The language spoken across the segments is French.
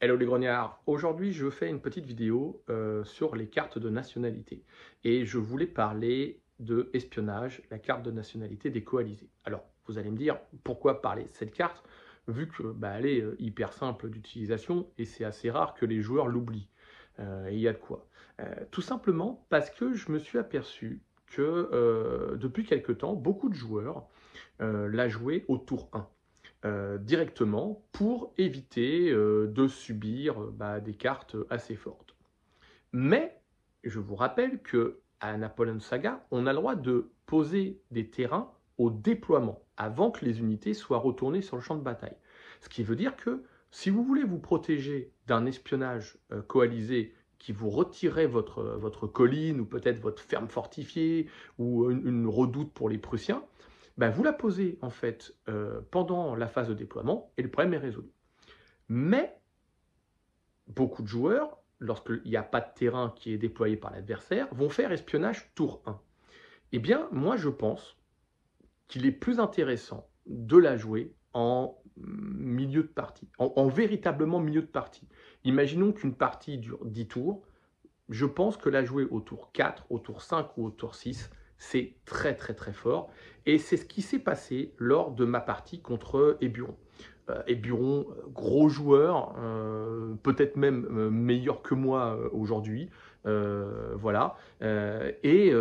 Hello les grognards, aujourd'hui je fais une petite vidéo sur les cartes de nationalité et je voulais parler de espionnage, la carte de nationalité des coalisés. Alors vous allez me dire pourquoi parler de cette carte vu que elle est hyper simple d'utilisation et c'est assez rare que les joueurs l'oublient. Et il y a de quoi. Tout simplement parce que je me suis aperçu que depuis quelque temps, beaucoup de joueurs la jouaient au tour 1 directement pour éviter de subir des cartes assez fortes. Mais je vous rappelle que à Napoleon Saga, on a le droit de poser des terrains au déploiement avant que les unités soient retournées sur le champ de bataille. Ce qui veut dire que si vous voulez vous protéger d'un espionnage coalisé qui vous retirerait votre colline ou peut-être votre ferme fortifiée ou une redoute pour les Prussiens, vous la posez en fait pendant la phase de déploiement et le problème est résolu. Mais beaucoup de joueurs, lorsqu'il n'y a pas de terrain qui est déployé par l'adversaire, vont faire espionnage tour 1. Eh bien, moi je pense qu'il est plus intéressant de la jouer en milieu de partie, en véritablement milieu de partie. Imaginons qu'une partie dure 10 tours, je pense que la jouer au tour 4, au tour 5 ou au tour 6, c'est très très très fort. Et c'est ce qui s'est passé lors de ma partie contre Eburon. Eburon, gros joueur, peut-être même meilleur que moi aujourd'hui, voilà, et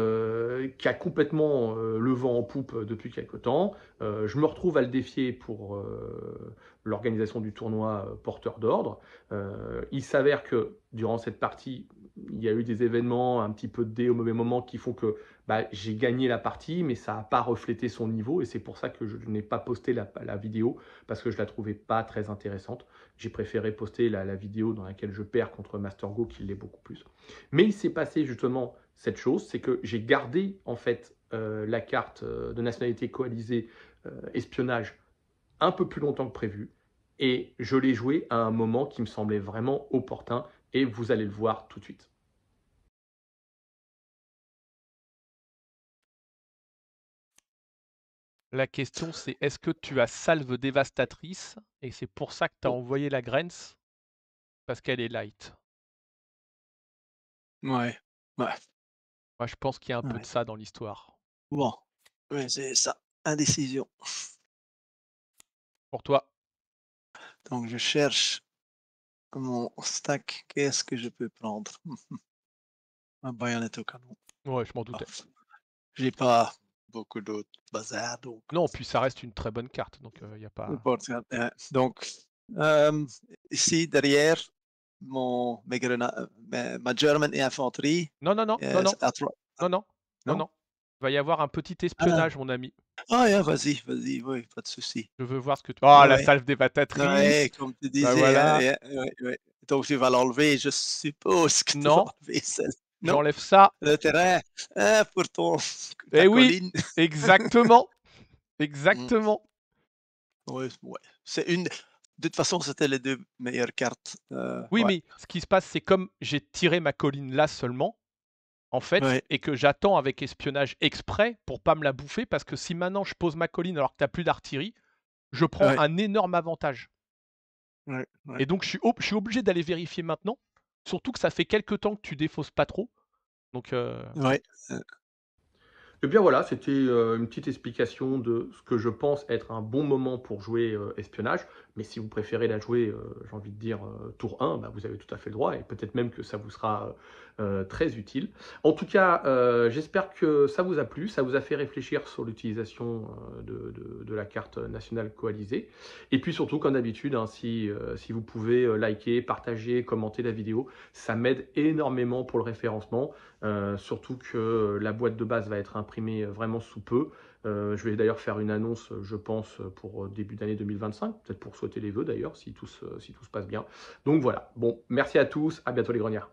qui a complètement le vent en poupe depuis quelque temps. Je me retrouve à le défier pour l'organisation du tournoi porteur d'ordre. Il s'avère que durant cette partie, il y a eu des événements, un petit peu de dés au mauvais moment qui font que j'ai gagné la partie, mais ça n'a pas reflété son niveau et c'est pour ça que je n'ai pas posté la vidéo parce que je la trouvais pas très intéressante. J'ai préféré poster la vidéo dans laquelle je perds contre Master Go qui l'est beaucoup plus. Mais il s'est passé justement cette chose, c'est que j'ai gardé en fait la carte de nationalité coalisée espionnage un peu plus longtemps que prévu et je l'ai joué à un moment qui me semblait vraiment opportun et vous allez le voir tout de suite. La question, c'est est-ce que tu as salve dévastatrice et c'est pour ça que tu as Oh, envoyé la Grens parce qu'elle est light. ouais, ouais, Moi, je pense qu'il y a un peu de ouais. ça dans l'histoire. Bon, ouais, c'est ça, indécision. Pour toi, Donc je cherche mon stack, qu'est-ce que je peux prendre? Un baïonnette au canon. ouais, je m'en Ah, doutais. j'ai pas beaucoup d'autres bazar, donc Non, puis ça reste une très bonne carte, donc il n'y a pas. n'importe donc hem, ici derrière ma German infanterie, Non, non, non, non, non, à 3 non, non, non, non? non. Il va y avoir un petit Ah, espionnage, mon ami. yeah, vas-y, vas-y, oui, pas de souci. Je veux voir ce que tu. Oh, Ouais, la ouais, salve dévastatrice. ouais, comme tu Bah disais, hein, voilà. ouais, ouais. Donc tu vas l'enlever, je suppose que tu vas Non, enlever celle non? j'enlève ça. Le terrain, pour ta Eh oui, colline. exactement, Mmh. exactement. Ouais, ouais. C'est une de toute façon, c'était les 2 meilleures cartes, Oui, ouais, mais ce qui se passe, c'est comme j'ai tiré ma colline là seulement, en fait, ouais, et que j'attends avec espionnage exprès pour pas me la bouffer, parce que si maintenant je pose ma colline alors que tu as plus d'artillerie, je prends ouais, un énorme avantage. ouais, ouais, Et donc je suis obligé d'aller vérifier maintenant, surtout que ça fait quelque temps que tu défausses pas trop. Donc ouais, Eh bien voilà, c'était une petite explication de ce que je pense être un bon moment pour jouer espionnage. Mais si vous préférez la jouer, j'ai envie de dire, tour 1, vous avez tout à fait le droit et peut-être même que ça vous sera très utile. En tout cas, j'espère que ça vous a plu, ça vous a fait réfléchir sur l'utilisation de la carte nationale coalisée. Et puis surtout, comme d'habitude, hein, si vous pouvez liker, partager, commenter la vidéo, ça m'aide énormément pour le référencement. Surtout que la boîte de base va être imprimée vraiment sous peu. Je vais d'ailleurs faire une annonce, je pense, pour début d'année 2025, peut-être pour souhaiter les vœux d'ailleurs, si tout se passe bien. Donc voilà, bon, merci à tous, à bientôt les grenières.